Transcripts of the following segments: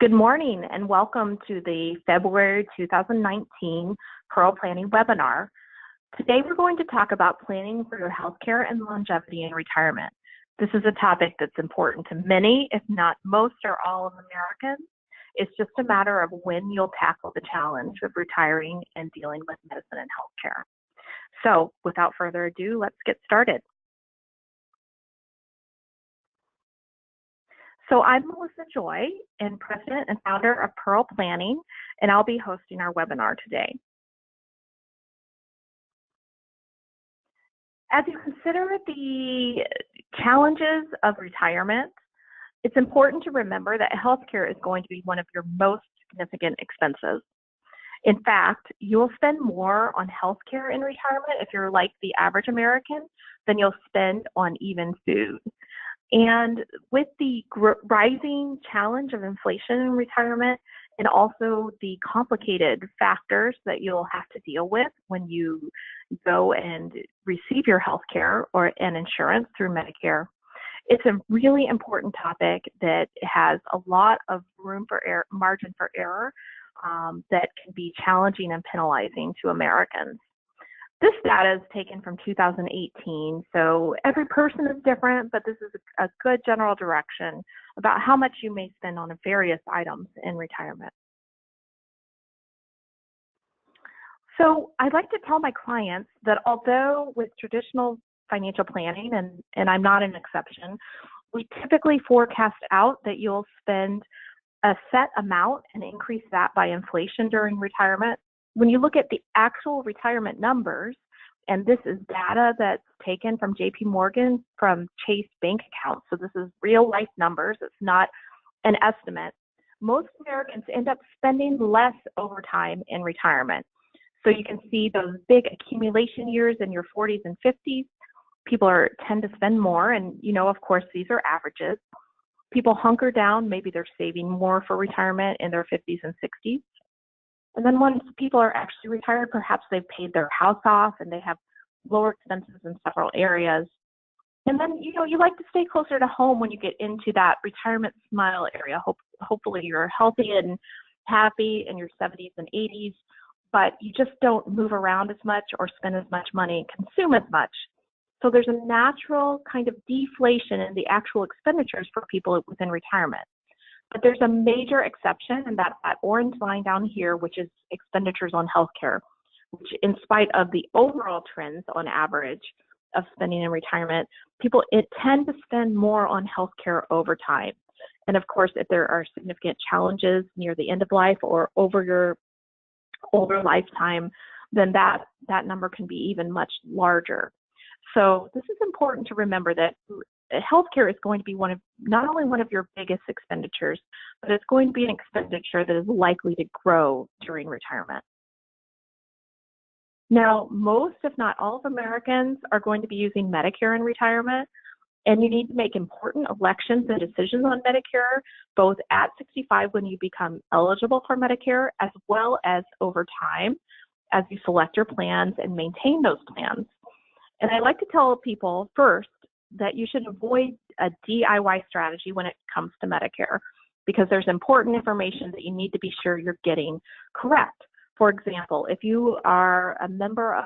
Good morning and welcome to the February 2019 Pearl Planning webinar. Today we're going to talk about planning for your healthcare and longevity in retirement. This is a topic that's important to many, if not most or all of Americans. It's just a matter of when you'll tackle the challenge of retiring and dealing with medicine and healthcare. So without further ado, let's get started. So I'm Melissa Joy, and President and Founder of Pearl Planning, and I'll be hosting our webinar today. As you consider the challenges of retirement, it's important to remember that healthcare is going to be one of your most significant expenses. In fact, you'll spend more on healthcare in retirement if you're like the average American than you'll spend on even food. And with the rising challenge of inflation in retirement and also the complicated factors that you'll have to deal with when you go and receive your health care and insurance through Medicare, it's a really important topic that has a lot of room for margin for error that can be challenging and penalizing to Americans. This data is taken from 2018, so every person is different, but this is a good general direction about how much you may spend on various items in retirement. So I'd like to tell my clients that although with traditional financial planning, and I'm not an exception, we typically forecast out that you'll spend a set amount and increase that by inflation during retirement. When you look at the actual retirement numbers, and this is data that's taken from JP Morgan from Chase bank accounts, so this is real life numbers, it's not an estimate, most Americans end up spending less over time in retirement. So you can see those big accumulation years in your 40s and 50s, people tend to spend more, and of course, these are averages. People hunker down, maybe they're saving more for retirement in their 50s and 60s. And then once people are actually retired, perhaps they've paid their house off and they have lower expenses in several areas. And then, you like to stay closer to home when you get into that retirement smile area. Hopefully you're healthy and happy in your 70s and 80s, but you just don't move around as much or spend as much money and consume as much. So there's a natural kind of deflation in the actual expenditures for people within retirement. But there's a major exception, and that's that orange line down here, which is expenditures on healthcare, which in spite of the overall trends on average of spending in retirement, people tend to spend more on healthcare over time. And of course, if there are significant challenges near the end of life or over your older lifetime, then that number can be even much larger. So this is important to remember that healthcare is going to be not only one of your biggest expenditures, but it's going to be an expenditure that is likely to grow during retirement. Now, most, if not all of Americans are going to be using Medicare in retirement, and you need to make important elections and decisions on Medicare, both at 65 when you become eligible for Medicare, as well as over time as you select your plans and maintain those plans. And I like to tell people first that you should avoid a DIY strategy when it comes to Medicare, because there's important information that you need to be sure you're getting correct. For example, if you are a member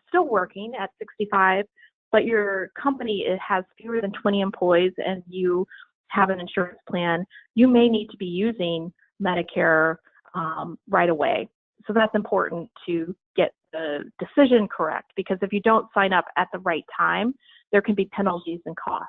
still working at 65, but your company has fewer than 20 employees and you have an insurance plan, you may need to be using Medicare right away. So that's important to get the decision correct, because if you don't sign up at the right time, there can be penalties and costs.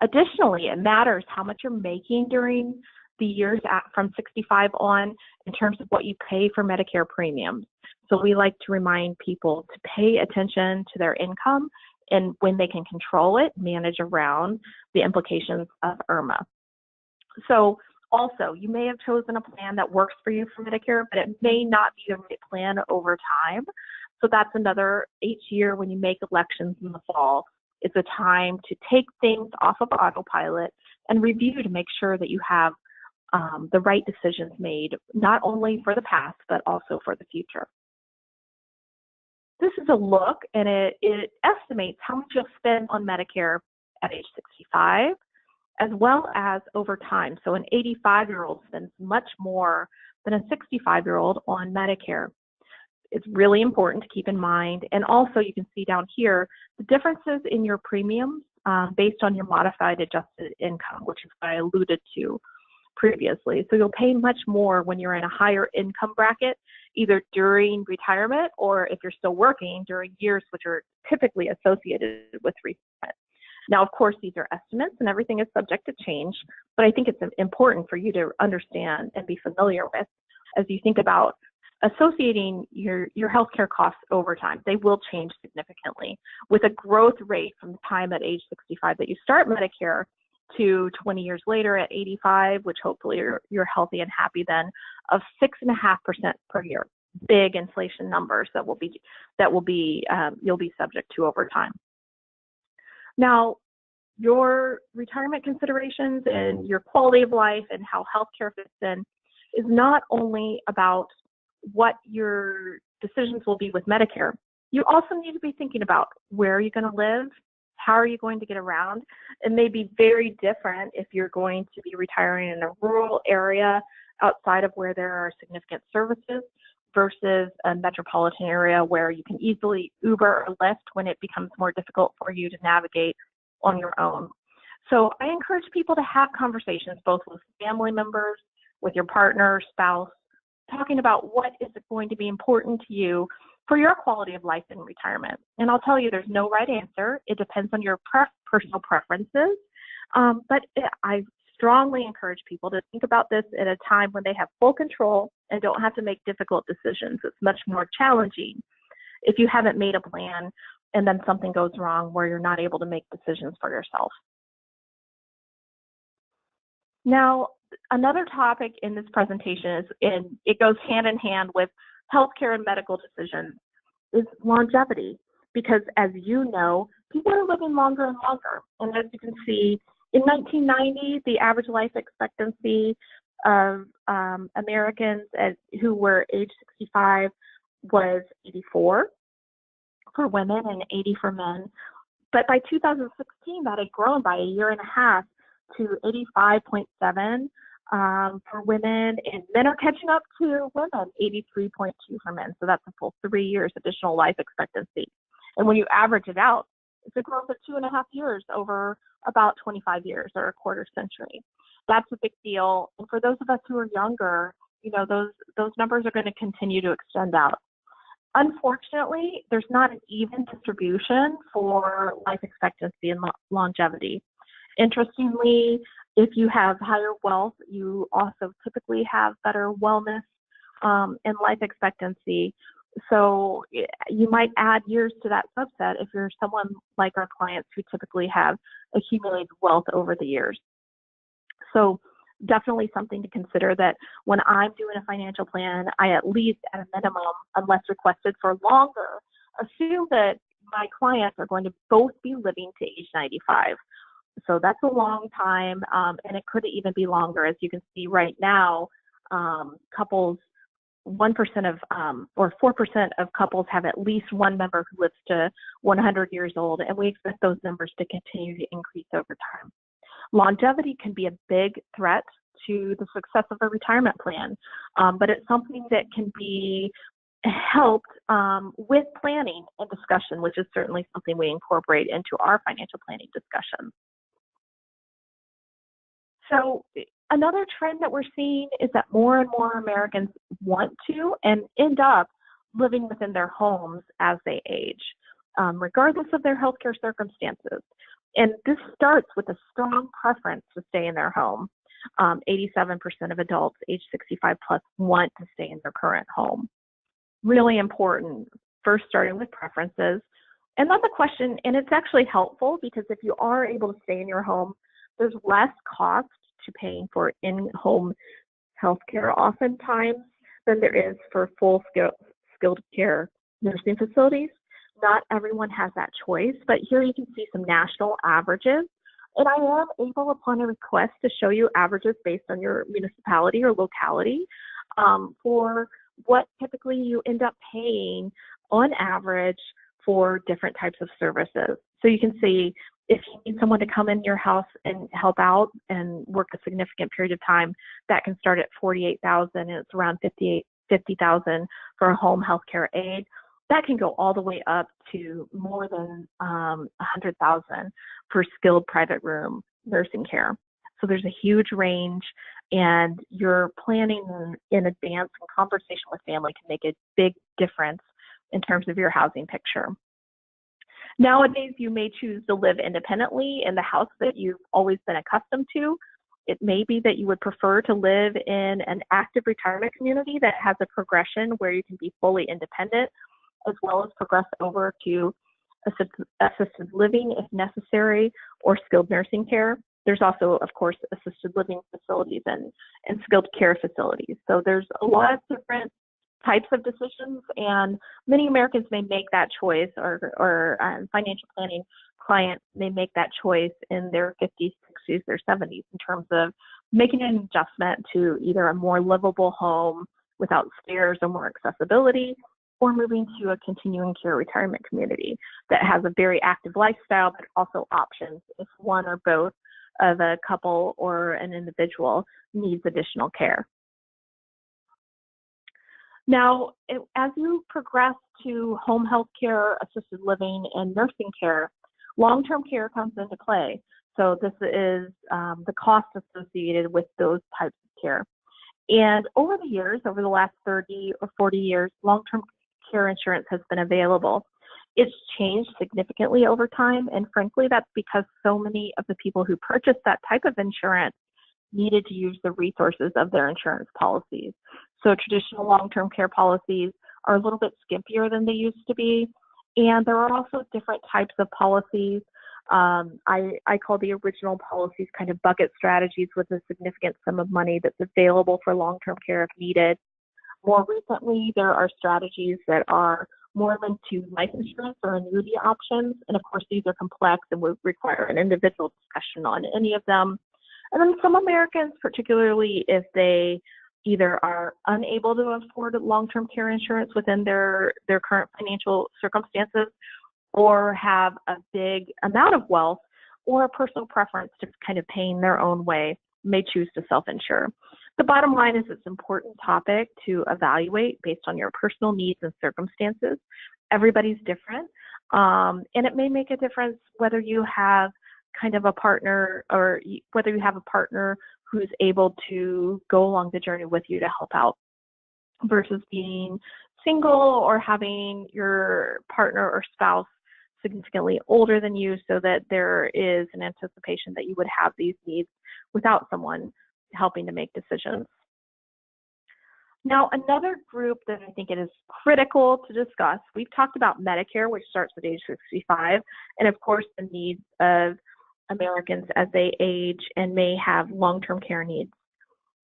Additionally, it matters how much you're making during the years from 65 on in terms of what you pay for Medicare premiums. So we like to remind people to pay attention to their income and when they can control it, manage around the implications of IRMA. So also, you may have chosen a plan that works for you for Medicare, but it may not be the right plan over time. So that's another, each year when you make elections in the fall, it's a time to take things off of autopilot and review to make sure that you have the right decisions made, not only for the past, but also for the future. This is a look, and it estimates how much you'll spend on Medicare at age 65, as well as over time. So an 85-year-old spends much more than a 65-year-old on Medicare. It's really important to keep in mind. And also you can see down here the differences in your premiums based on your modified adjusted income, which is what I alluded to previously. So you'll pay much more when you're in a higher income bracket, either during retirement or if you're still working during years which are typically associated with retirement. Now, of course, these are estimates and everything is subject to change, but I think it's important for you to understand and be familiar with as you think about associating your healthcare costs over time. They will change significantly with a growth rate from the time at age 65 that you start Medicare to 20 years later at 85, which hopefully you're healthy and happy then, of 6.5% per year. Big inflation numbers that will be you'll be subject to over time. Now, your retirement considerations and your quality of life and how healthcare fits in is not only about what your decisions will be with Medicare. You also need to be thinking about where are you going to live, how are you going to get around. It may be very different if you're going to be retiring in a rural area outside of where there are significant services versus a metropolitan area where you can easily Uber or Lyft when it becomes more difficult for you to navigate on your own. So I encourage people to have conversations both with family members, with your partner, spouse, talking about what is going to be important to you for your quality of life in retirement. And I'll tell you, there's no right answer. It depends on your personal preferences. But I strongly encourage people to think about this at a time when they have full control and don't have to make difficult decisions. It's much more challenging if you haven't made a plan and then something goes wrong where you're not able to make decisions for yourself. Now, another topic in this presentation is, and it goes hand in hand with healthcare and medical decisions, is longevity. Because as you know, people are living longer and longer. And as you can see, in 1990, the average life expectancy of Americans who were age 65 was 84 for women and 80 for men. But by 2016, that had grown by a year and a half to 85.7 for women, and men are catching up to women, 83.2 for men. So that's a full 3 years additional life expectancy. And when you average it out, it's a growth of 2.5 years over about 25 years or a quarter century. That's a big deal. And for those of us who are younger, you know, those numbers are going to continue to extend out. Unfortunately, there's not an even distribution for life expectancy and longevity. Interestingly, if you have higher wealth, you also typically have better wellness and life expectancy. So you might add years to that subset if you're someone like our clients who typically have accumulated wealth over the years. So definitely something to consider, that when I'm doing a financial plan, I at least at a minimum, unless requested for longer, assume that my clients are going to both be living to age 95. So that's a long time, and it could even be longer. As you can see right now, couples, 1% of or 4% of couples have at least one member who lives to 100 years old, and we expect those numbers to continue to increase over time. Longevity can be a big threat to the success of a retirement plan, but it's something that can be helped with planning and discussion, which is certainly something we incorporate into our financial planning discussions. So another trend that we're seeing is that more and more Americans want to and end up living within their homes as they age, regardless of their healthcare circumstances. And this starts with a strong preference to stay in their home. 87% of adults age 65 plus want to stay in their current home. Really important, first starting with preferences. And that's a question, and it's actually helpful because if you are able to stay in your home, there's less cost to paying for in-home healthcare oftentimes than there is for full skilled care nursing facilities. Not everyone has that choice, but here you can see some national averages. And I am able, upon a request, to show you averages based on your municipality or locality for what typically you end up paying on average for different types of services. So you can see If you need someone to come in your house and help out and work a significant period of time, that can start at $48,000, and it's around $50,000 for a home health care aide. That can go all the way up to more than $100,000 for skilled private room nursing care. So there's a huge range, and your planning in advance and conversation with family can make a big difference in terms of your housing picture. Nowadays, you may choose to live independently in the house that you've always been accustomed to. It may be that you would prefer to live in an active retirement community that has a progression where you can be fully independent, as well as progress over to assisted living if necessary, or skilled nursing care. There's also, of course, assisted living facilities and skilled care facilities. So there's a lot of different types of decisions, and many Americans may make that choice, or financial planning clients may make that choice in their 50s, 60s, or 70s in terms of making an adjustment to either a more livable home without stairs or more accessibility, or moving to a continuing care retirement community that has a very active lifestyle, but also options if one or both of a couple or an individual needs additional care. Now, as you progress to home health care, assisted living, and nursing care, long-term care comes into play. So this is the cost associated with those types of care. And over the years, over the last 30 or 40 years, long-term care insurance has been available. It's changed significantly over time, and frankly, that's because so many of the people who purchased that type of insurance needed to use the resources of their insurance policies. So traditional long-term care policies are a little bit skimpier than they used to be, and there are also different types of policies. I call the original policies kind of bucket strategies with a significant sum of money that's available for long-term care if needed. More recently, there are strategies that are more linked to life insurance or annuity options, and of course these are complex and would require an individual discussion on any of them. And then some Americans, particularly if they either are unable to afford long-term care insurance within their current financial circumstances, or have a big amount of wealth or a personal preference to kind of paying their own way, may choose to self-insure. The bottom line is it's an important topic to evaluate based on your personal needs and circumstances. Everybody's different, and it may make a difference whether you have kind of a partner, or whether you have a partner who's able to go along the journey with you to help out, versus being single or having your partner or spouse significantly older than you, so that there is an anticipation that you would have these needs without someone helping to make decisions. Now, another group that I think it is critical to discuss, we've talked about Medicare, which starts at age 65, and of course the needs of Americans as they age and may have long-term care needs.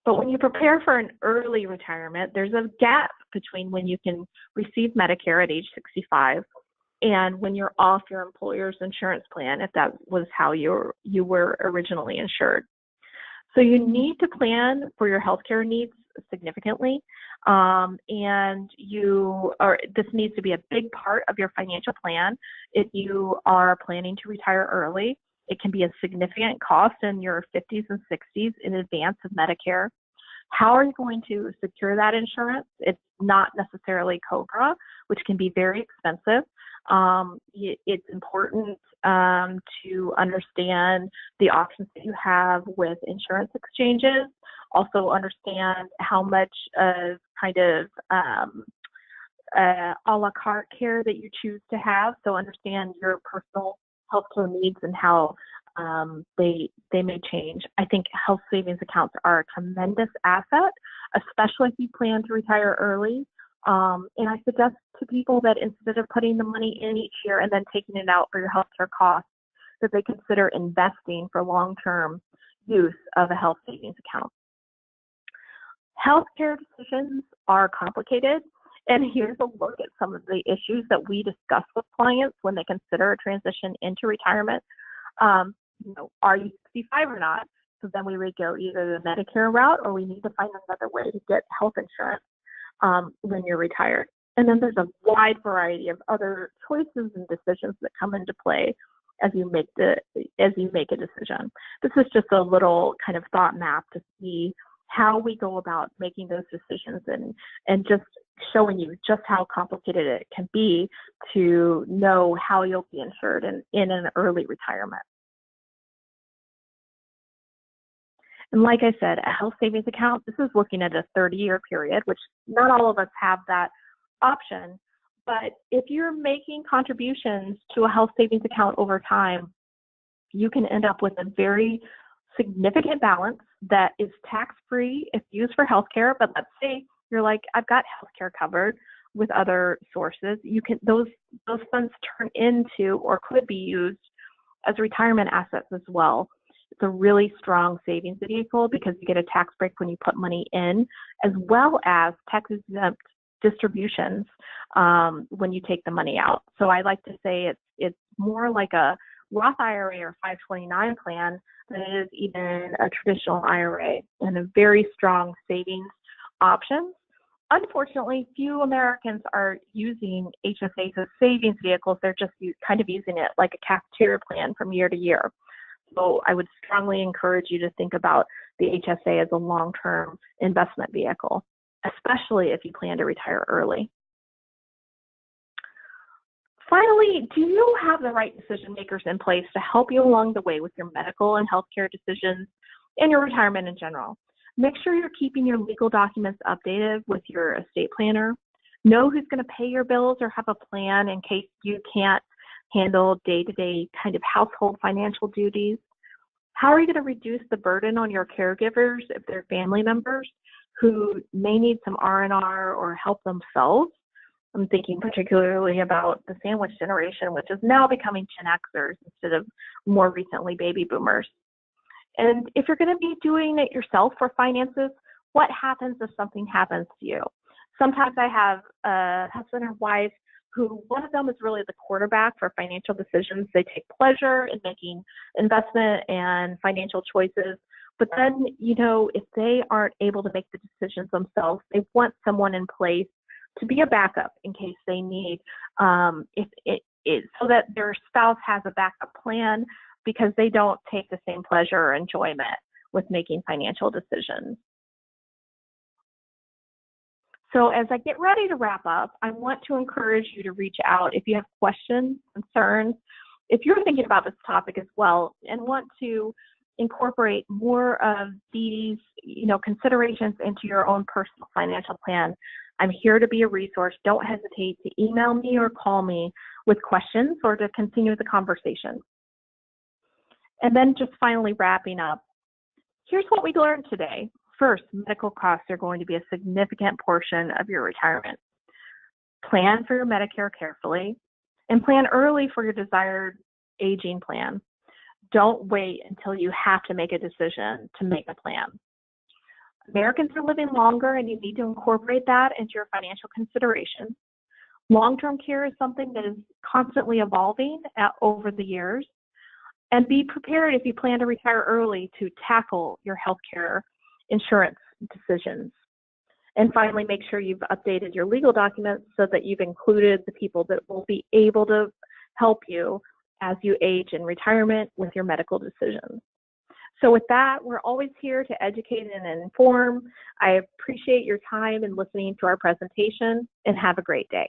But when you prepare for an early retirement, there's a gap between when you can receive Medicare at age 65 and when you're off your employer's insurance plan, if that was how you were originally insured. So you need to plan for your healthcare needs significantly, and this needs to be a big part of your financial plan. If you are planning to retire early, it can be a significant cost in your 50s and 60s in advance of Medicare. How are you going to secure that insurance? It's not necessarily COBRA, which can be very expensive. It's important to understand the options that you have with insurance exchanges. Also understand how much of kind of a la carte care that you choose to have. So understand your personal healthcare needs and how they may change. I think health savings accounts are a tremendous asset, especially if you plan to retire early. And I suggest to people that instead of putting the money in each year and then taking it out for your healthcare costs, that they consider investing for long-term use of a health savings account. Healthcare decisions are complicated, and here's a look at some of the issues that we discuss with clients when they consider a transition into retirement. Are you 65 or not? So then we would go either the Medicare route, or we need to find another way to get health insurance when you're retired. And then there's a wide variety of other choices and decisions that come into play as you make a decision. This is just a little kind of thought map to see how we go about making those decisions, and just showing you just how complicated it can be to know how you'll be insured in an early retirement. And like I said, a health savings account, this is looking at a 30-year period, which not all of us have that option. But if you're making contributions to a health savings account over time, you can end up with a very significant balance that is tax-free if used for healthcare. But let's say you're like, I've got healthcare covered with other sources. You can those funds turn into or could be used as retirement assets as well. It's a really strong savings vehicle because you get a tax break when you put money in, as well as tax-exempt distributions when you take the money out. So I like to say it's more like a Roth IRA or 529 plan than it is even a traditional IRA, and a very strong savings options. Unfortunately, few Americans are using HSAs as savings vehicles. They're just kind of using it like a cafeteria plan from year to year. So I would strongly encourage you to think about the HSA as a long-term investment vehicle, especially if you plan to retire early. Finally, do you have the right decision makers in place to help you along the way with your medical and healthcare decisions and your retirement in general? Make sure you're keeping your legal documents updated with your estate planner. Know who's going to pay your bills or have a plan in case you can't handle day-to-day kind of household financial duties. How are you going to reduce the burden on your caregivers if they're family members who may need some R&R or help themselves? I'm thinking particularly about the sandwich generation, which is now becoming Gen Xers instead of more recently baby boomers. And if you're going to be doing it yourself for finances, what happens if something happens to you? Sometimes I have a husband and wife who one of them is really the quarterback for financial decisions. They take pleasure in making investment and financial choices. But then, if they aren't able to make the decisions themselves, they want someone in place to be a backup in case they need, so that their spouse has a backup plan, because they don't take the same pleasure or enjoyment with making financial decisions. So as I get ready to wrap up, I want to encourage you to reach out if you have questions, concerns, if you're thinking about this topic as well and want to incorporate more of these, considerations into your own personal financial plan. I'm here to be a resource. Don't hesitate to email me or call me with questions or to continue the conversation. And then just finally wrapping up, here's what we learned today. First, medical costs are going to be a significant portion of your retirement. Plan for your Medicare carefully and plan early for your desired aging plan. Don't wait until you have to make a decision to make a plan. Americans are living longer, and you need to incorporate that into your financial considerations. Long-term care is something that is constantly evolving over the years. And be prepared if you plan to retire early to tackle your healthcare insurance decisions. And finally, make sure you've updated your legal documents so that you've included the people that will be able to help you as you age in retirement with your medical decisions. So with that, we're always here to educate and inform. I appreciate your time in listening to our presentation, and have a great day.